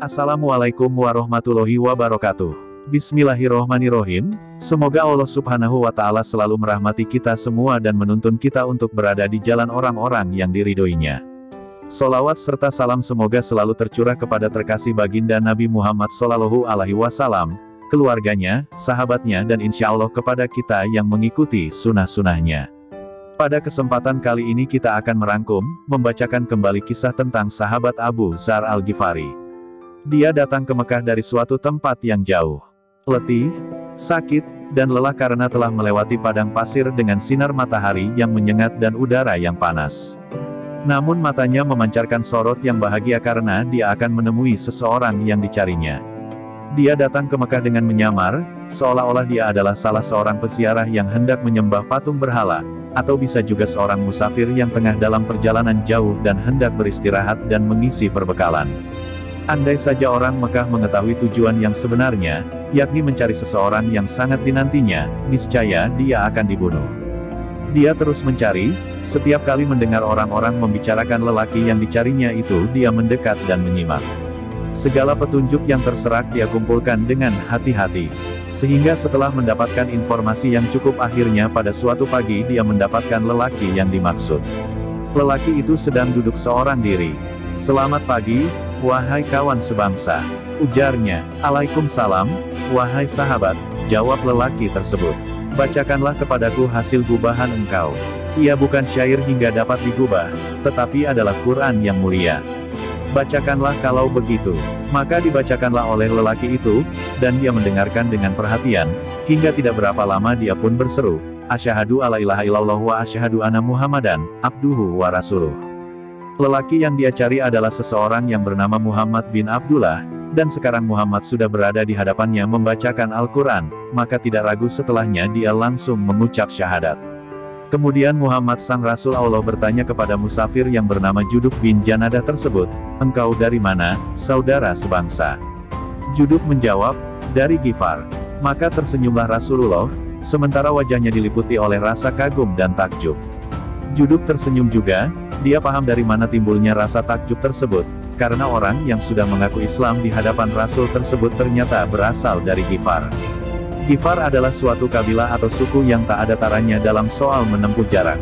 Assalamualaikum warahmatullahi wabarakatuh. Bismillahirrohmanirrohim. Semoga Allah Subhanahu wa Ta'ala selalu merahmati kita semua dan menuntun kita untuk berada di jalan orang-orang yang diridhoinya. Sholawat serta salam semoga selalu tercurah kepada terkasih baginda Nabi Muhammad SAW, keluarganya, sahabatnya dan insya Allah kepada kita yang mengikuti sunnah-sunnahnya. Pada kesempatan kali ini kita akan merangkum, membacakan kembali kisah tentang sahabat Abu Dzar Al-Ghifari. Dia datang ke Mekah dari suatu tempat yang jauh. Letih, sakit, dan lelah karena telah melewati padang pasir dengan sinar matahari yang menyengat dan udara yang panas. Namun matanya memancarkan sorot yang bahagia karena dia akan menemui seseorang yang dicarinya. Dia datang ke Mekah dengan menyamar, seolah-olah dia adalah salah seorang peziarah yang hendak menyembah patung berhala, atau bisa juga seorang musafir yang tengah dalam perjalanan jauh dan hendak beristirahat dan mengisi perbekalan. Andai saja orang Mekah mengetahui tujuan yang sebenarnya, yakni mencari seseorang yang sangat dinantinya, niscaya dia akan dibunuh. Dia terus mencari, setiap kali mendengar orang-orang membicarakan lelaki yang dicarinya itu dia mendekat dan menyimak. Segala petunjuk yang terserak dia kumpulkan dengan hati-hati. Sehingga setelah mendapatkan informasi yang cukup akhirnya pada suatu pagi dia mendapatkan lelaki yang dimaksud. Lelaki itu sedang duduk seorang diri. "Selamat pagi, wahai kawan sebangsa," ujarnya. "Waalaikumsalam, wahai sahabat," jawab lelaki tersebut. "Bacakanlah kepadaku hasil gubahan engkau. Ia bukan syair hingga dapat digubah, tetapi adalah Quran yang mulia. Bacakanlah kalau begitu." Maka dibacakanlah oleh lelaki itu, dan dia mendengarkan dengan perhatian, hingga tidak berapa lama dia pun berseru, "Asyhadu alla ilaha illallah wa asyhadu anna Muhammadan, abduhu wa rasuluh." Lelaki yang dia cari adalah seseorang yang bernama Muhammad bin Abdullah, dan sekarang Muhammad sudah berada di hadapannya membacakan Al-Quran, maka tidak ragu setelahnya dia langsung mengucap syahadat. Kemudian Muhammad sang Rasul Allah bertanya kepada musafir yang bernama Judub bin Janadah tersebut, "Engkau dari mana, saudara sebangsa?" Judub menjawab, "Dari Ghifar." Maka tersenyumlah Rasulullah, sementara wajahnya diliputi oleh rasa kagum dan takjub. Judub tersenyum juga, dia paham dari mana timbulnya rasa takjub tersebut, karena orang yang sudah mengaku Islam di hadapan Rasul tersebut ternyata berasal dari Ghifar. Ghifar adalah suatu kabilah atau suku yang tak ada taranya dalam soal menempuh jarak.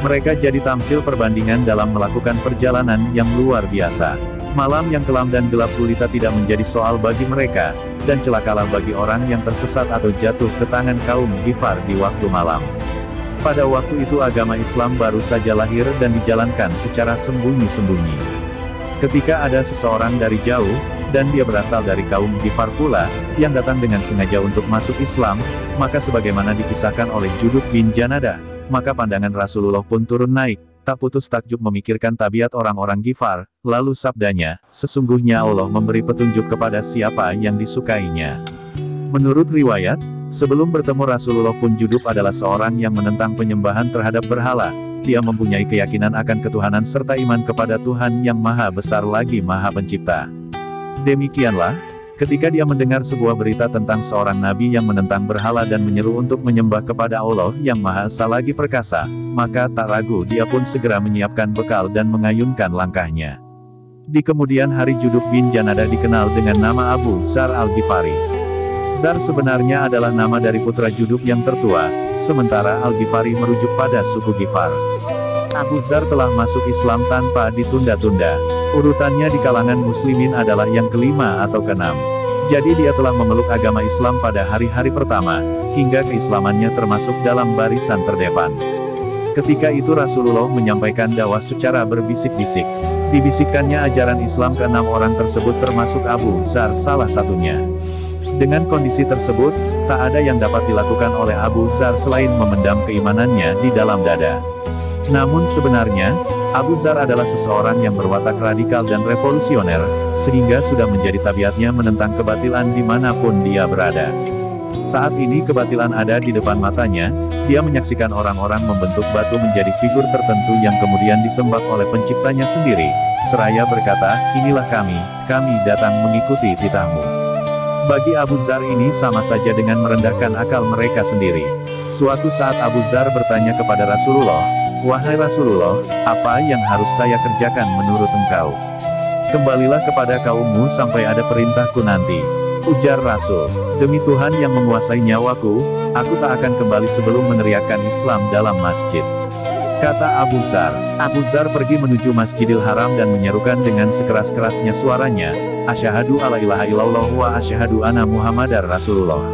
Mereka jadi tamsil perbandingan dalam melakukan perjalanan yang luar biasa. Malam yang kelam dan gelap gulita tidak menjadi soal bagi mereka, dan celakalah bagi orang yang tersesat atau jatuh ke tangan kaum Ghifar di waktu malam. Pada waktu itu agama Islam baru saja lahir dan dijalankan secara sembunyi-sembunyi. Ketika ada seseorang dari jauh, dan dia berasal dari kaum Ghifar pula, yang datang dengan sengaja untuk masuk Islam, maka sebagaimana dikisahkan oleh Judub bin Janadah, maka pandangan Rasulullah pun turun naik, tak putus takjub memikirkan tabiat orang-orang Ghifar, lalu sabdanya, "Sesungguhnya Allah memberi petunjuk kepada siapa yang disukainya." Menurut riwayat, sebelum bertemu Rasulullah pun Judub adalah seorang yang menentang penyembahan terhadap berhala. Dia mempunyai keyakinan akan ketuhanan serta iman kepada Tuhan yang maha besar lagi maha pencipta. Demikianlah, ketika dia mendengar sebuah berita tentang seorang nabi yang menentang berhala dan menyeru untuk menyembah kepada Allah yang maha esa lagi perkasa, maka tak ragu dia pun segera menyiapkan bekal dan mengayunkan langkahnya. Di kemudian hari Judub bin Janadah dikenal dengan nama Abu Dzar Al-Ghifari. Dzar sebenarnya adalah nama dari putra Judub yang tertua, sementara Al-Ghifari merujuk pada suku Ghifar. Abu Dzar telah masuk Islam tanpa ditunda-tunda. Urutannya di kalangan muslimin adalah yang kelima atau keenam. Jadi dia telah memeluk agama Islam pada hari-hari pertama, hingga keislamannya termasuk dalam barisan terdepan. Ketika itu Rasulullah menyampaikan dakwah secara berbisik-bisik. Dibisikkannya ajaran Islam ke 6 orang tersebut termasuk Abu Dzar salah satunya. Dengan kondisi tersebut, tak ada yang dapat dilakukan oleh Abu Dzar selain memendam keimanannya di dalam dada. Namun sebenarnya, Abu Dzar adalah seseorang yang berwatak radikal dan revolusioner, sehingga sudah menjadi tabiatnya menentang kebatilan dimanapun dia berada. Saat ini kebatilan ada di depan matanya, dia menyaksikan orang-orang membentuk batu menjadi figur tertentu yang kemudian disembah oleh penciptanya sendiri, seraya berkata, "Inilah kami datang mengikuti titahmu." Bagi Abu Dzar ini sama saja dengan merendahkan akal mereka sendiri. Suatu saat Abu Dzar bertanya kepada Rasulullah, "Wahai Rasulullah, apa yang harus saya kerjakan menurut engkau?" Kembalilah kepada kaummu sampai ada perintahku nanti. Ujar Rasul, demi Tuhan yang menguasai nyawaku, aku tak akan kembali sebelum meneriakkan Islam dalam masjid. Kata Abu Dzar. Abu Dzar pergi menuju Masjidil Haram dan menyerukan dengan sekeras-kerasnya suaranya, Asyhadu alla ilaha illallah wa asyhadu anna Muhammadar Rasulullah.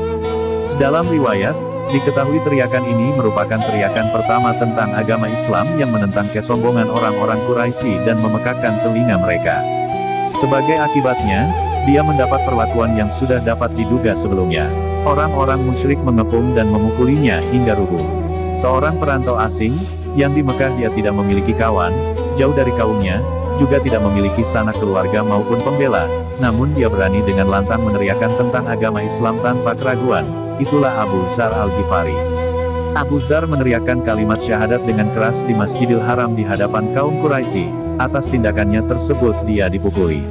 Dalam riwayat, diketahui teriakan ini merupakan teriakan pertama tentang agama Islam yang menentang kesombongan orang-orang Quraisy dan memekakkan telinga mereka. Sebagai akibatnya, dia mendapat perlakuan yang sudah dapat diduga sebelumnya. Orang-orang musyrik mengepung dan memukulinya hingga rubuh. Seorang perantau asing, yang di Mekah dia tidak memiliki kawan, jauh dari kaumnya, juga tidak memiliki sanak keluarga maupun pembela, namun dia berani dengan lantang meneriakkan tentang agama Islam tanpa keraguan. Itulah Abu Dzar Al-Ghifari. Abu Dzar meneriakkan kalimat syahadat dengan keras di Masjidil Haram di hadapan kaum Quraisy. Atas tindakannya tersebut dia dipukuli.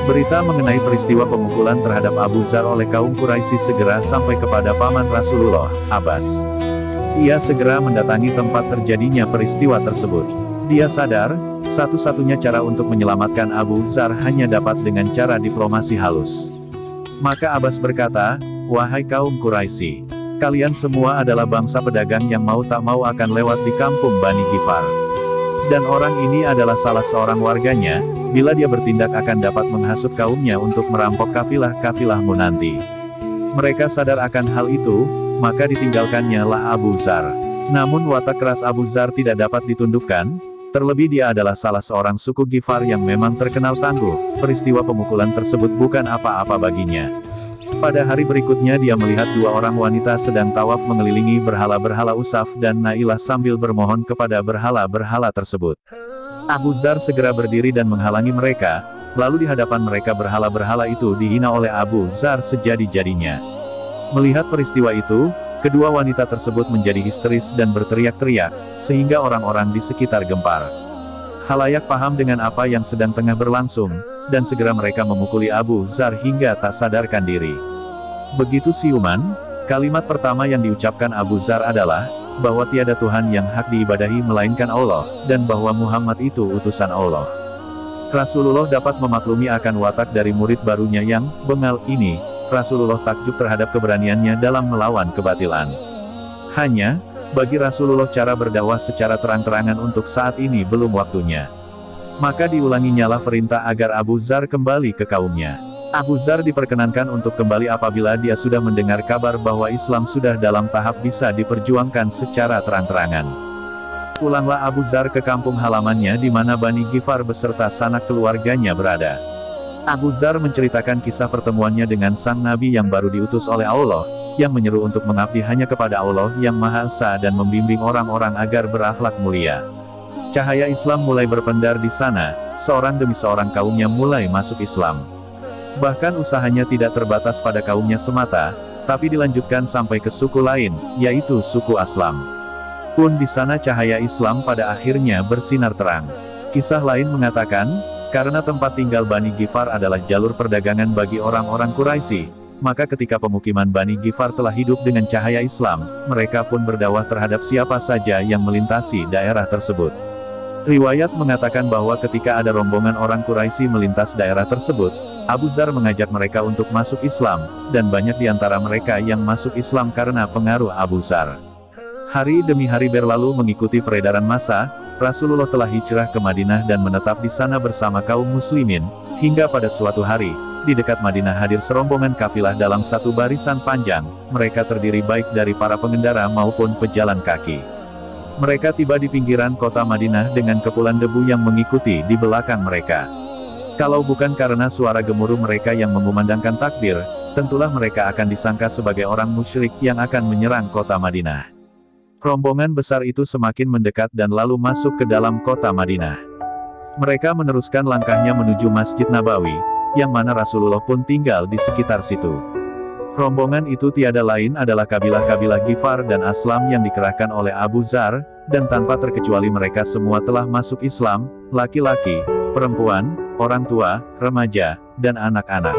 Berita mengenai peristiwa pemukulan terhadap Abu Dzar oleh kaum Quraisy segera sampai kepada paman Rasulullah, Abbas. Ia segera mendatangi tempat terjadinya peristiwa tersebut. Dia sadar, satu-satunya cara untuk menyelamatkan Abu Dzar hanya dapat dengan cara diplomasi halus. Maka Abbas berkata, wahai kaum Quraisy, kalian semua adalah bangsa pedagang yang mau tak mau akan lewat di kampung Bani Ghifar. Dan orang ini adalah salah seorang warganya, bila dia bertindak akan dapat menghasut kaumnya untuk merampok kafilah-kafilahmu nanti. Mereka sadar akan hal itu, maka ditinggalkannya lah Abu Dzar. Namun watak keras Abu Dzar tidak dapat ditundukkan, terlebih dia adalah salah seorang suku Ghifar yang memang terkenal tangguh. Peristiwa pemukulan tersebut bukan apa-apa baginya. Pada hari berikutnya dia melihat dua orang wanita sedang tawaf mengelilingi berhala-berhala Usaf dan Nailah sambil bermohon kepada berhala-berhala tersebut. Abu Dzar segera berdiri dan menghalangi mereka, lalu di hadapan mereka berhala-berhala itu dihina oleh Abu Dzar sejadi-jadinya. Melihat peristiwa itu, kedua wanita tersebut menjadi histeris dan berteriak-teriak, sehingga orang-orang di sekitar gempar. Khalayak paham dengan apa yang sedang tengah berlangsung, dan segera mereka memukuli Abu Dzar hingga tak sadarkan diri. Begitu siuman, kalimat pertama yang diucapkan Abu Dzar adalah, bahwa tiada Tuhan yang hak diibadahi melainkan Allah, dan bahwa Muhammad itu utusan Allah. Rasulullah dapat memaklumi akan watak dari murid barunya yang bengal ini. Rasulullah takjub terhadap keberaniannya dalam melawan kebatilan. Hanya, bagi Rasulullah cara berdakwah secara terang-terangan untuk saat ini belum waktunya. Maka diulanginyalah perintah agar Abu Dzar kembali ke kaumnya. Abu Dzar diperkenankan untuk kembali apabila dia sudah mendengar kabar bahwa Islam sudah dalam tahap bisa diperjuangkan secara terang-terangan. Pulanglah Abu Dzar ke kampung halamannya di mana Bani Ghifar beserta sanak keluarganya berada. Abu Dzar menceritakan kisah pertemuannya dengan sang Nabi yang baru diutus oleh Allah, yang menyeru untuk mengabdi hanya kepada Allah yang Maha Esa dan membimbing orang-orang agar berakhlak mulia. Cahaya Islam mulai berpendar di sana, seorang demi seorang kaumnya mulai masuk Islam. Bahkan usahanya tidak terbatas pada kaumnya semata, tapi dilanjutkan sampai ke suku lain, yaitu suku Aslam. Pun di sana cahaya Islam pada akhirnya bersinar terang. Kisah lain mengatakan, karena tempat tinggal Bani Ghifar adalah jalur perdagangan bagi orang-orang Quraisy, maka ketika pemukiman Bani Ghifar telah hidup dengan cahaya Islam, mereka pun berdakwah terhadap siapa saja yang melintasi daerah tersebut. Riwayat mengatakan bahwa ketika ada rombongan orang Quraisy melintas daerah tersebut, Abu Dzar mengajak mereka untuk masuk Islam, dan banyak di antara mereka yang masuk Islam karena pengaruh Abu Dzar. Hari demi hari berlalu mengikuti peredaran massa, Rasulullah telah hijrah ke Madinah dan menetap di sana bersama kaum muslimin, hingga pada suatu hari, di dekat Madinah hadir serombongan kafilah dalam satu barisan panjang, mereka terdiri baik dari para pengendara maupun pejalan kaki. Mereka tiba di pinggiran kota Madinah dengan kepulan debu yang mengikuti di belakang mereka. Kalau bukan karena suara gemuruh mereka yang mengumandangkan takbir, tentulah mereka akan disangka sebagai orang musyrik yang akan menyerang kota Madinah. Rombongan besar itu semakin mendekat dan lalu masuk ke dalam kota Madinah. Mereka meneruskan langkahnya menuju Masjid Nabawi, yang mana Rasulullah pun tinggal di sekitar situ. Rombongan itu tiada lain adalah kabilah-kabilah Ghifar dan Aslam yang dikerahkan oleh Abu Dzar, dan tanpa terkecuali mereka semua telah masuk Islam, laki-laki, perempuan, orang tua, remaja, dan anak-anak.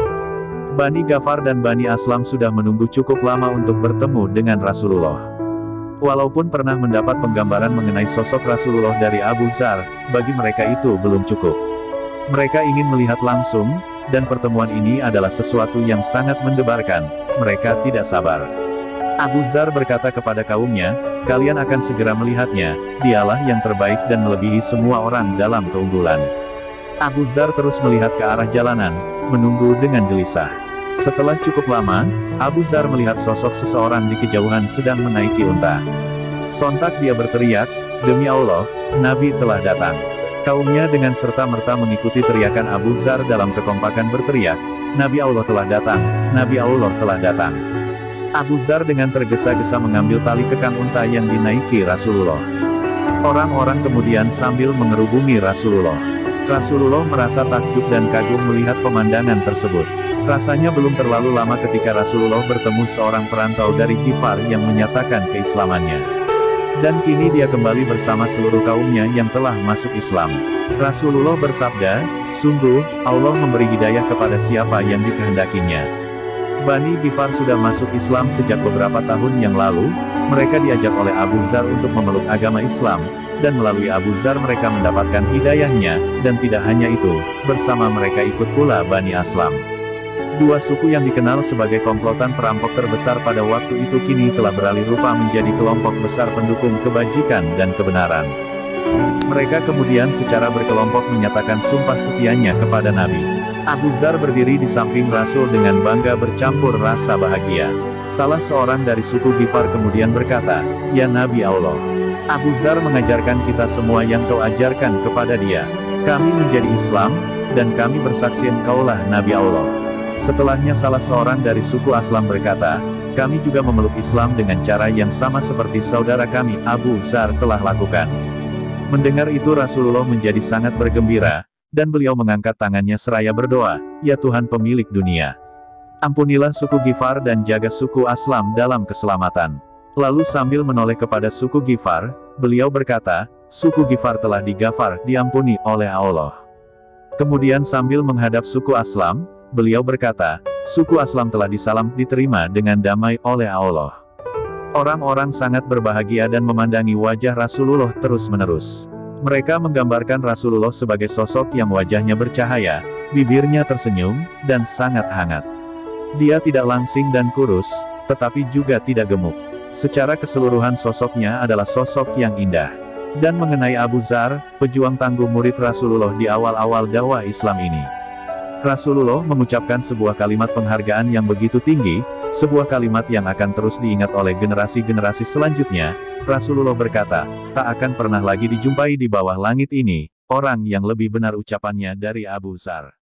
Bani Ghifar dan Bani Aslam sudah menunggu cukup lama untuk bertemu dengan Rasulullah. Walaupun pernah mendapat penggambaran mengenai sosok Rasulullah dari Abu Dzar, bagi mereka itu belum cukup. Mereka ingin melihat langsung, dan pertemuan ini adalah sesuatu yang sangat mendebarkan. Mereka tidak sabar. Abu Dzar berkata kepada kaumnya, kalian akan segera melihatnya, dialah yang terbaik dan melebihi semua orang dalam keunggulan. Abu Dzar terus melihat ke arah jalanan, menunggu dengan gelisah. Setelah cukup lama, Abu Dzar melihat sosok seseorang di kejauhan sedang menaiki unta. Sontak dia berteriak, demi Allah, Nabi telah datang. Kaumnya dengan serta-merta mengikuti teriakan Abu Dzar dalam kekompakan berteriak, Nabi Allah telah datang, Nabi Allah telah datang. Abu Dzar dengan tergesa-gesa mengambil tali kekang unta yang dinaiki Rasulullah. Orang-orang kemudian sambil mengerubungi Rasulullah. Rasulullah merasa takjub dan kagum melihat pemandangan tersebut. Rasanya belum terlalu lama ketika Rasulullah bertemu seorang perantau dari Ghifar yang menyatakan keislamannya. Dan kini dia kembali bersama seluruh kaumnya yang telah masuk Islam. Rasulullah bersabda, sungguh, Allah memberi hidayah kepada siapa yang dikehendakinya. Bani Ghifar sudah masuk Islam sejak beberapa tahun yang lalu. Mereka diajak oleh Abu Dzar untuk memeluk agama Islam, dan melalui Abu Dzar mereka mendapatkan hidayahnya, dan tidak hanya itu, bersama mereka ikut pula Bani Aslam. Dua suku yang dikenal sebagai komplotan perampok terbesar pada waktu itu kini telah beralih rupa menjadi kelompok besar pendukung kebajikan dan kebenaran. Mereka kemudian secara berkelompok menyatakan sumpah setianya kepada Nabi. Abu Dzar berdiri di samping Rasul dengan bangga bercampur rasa bahagia. Salah seorang dari suku Ghifar kemudian berkata, ya Nabi Allah, Abu Dzar mengajarkan kita semua yang kau ajarkan kepada dia. Kami menjadi Islam, dan kami bersaksi engkaulah Nabi Allah. Setelahnya salah seorang dari suku Aslam berkata, kami juga memeluk Islam dengan cara yang sama seperti saudara kami, Abu Dzar telah lakukan. Mendengar itu Rasulullah menjadi sangat bergembira, dan beliau mengangkat tangannya seraya berdoa, ya Tuhan pemilik dunia. Ampunilah suku Ghifar dan jaga suku Aslam dalam keselamatan. Lalu sambil menoleh kepada suku Ghifar, beliau berkata, suku Ghifar telah dighafar, diampuni oleh Allah. Kemudian sambil menghadap suku Aslam, beliau berkata, suku Aslam telah disalam, diterima dengan damai oleh Allah. Orang-orang sangat berbahagia dan memandangi wajah Rasulullah terus-menerus. Mereka menggambarkan Rasulullah sebagai sosok yang wajahnya bercahaya, bibirnya tersenyum, dan sangat hangat. Dia tidak langsing dan kurus, tetapi juga tidak gemuk. Secara keseluruhan sosoknya adalah sosok yang indah. Dan mengenai Abu Dzar, pejuang tangguh murid Rasulullah di awal-awal dakwah Islam ini. Rasulullah mengucapkan sebuah kalimat penghargaan yang begitu tinggi, sebuah kalimat yang akan terus diingat oleh generasi-generasi selanjutnya. Rasulullah berkata, tak akan pernah lagi dijumpai di bawah langit ini, orang yang lebih benar ucapannya dari Abu Dzar.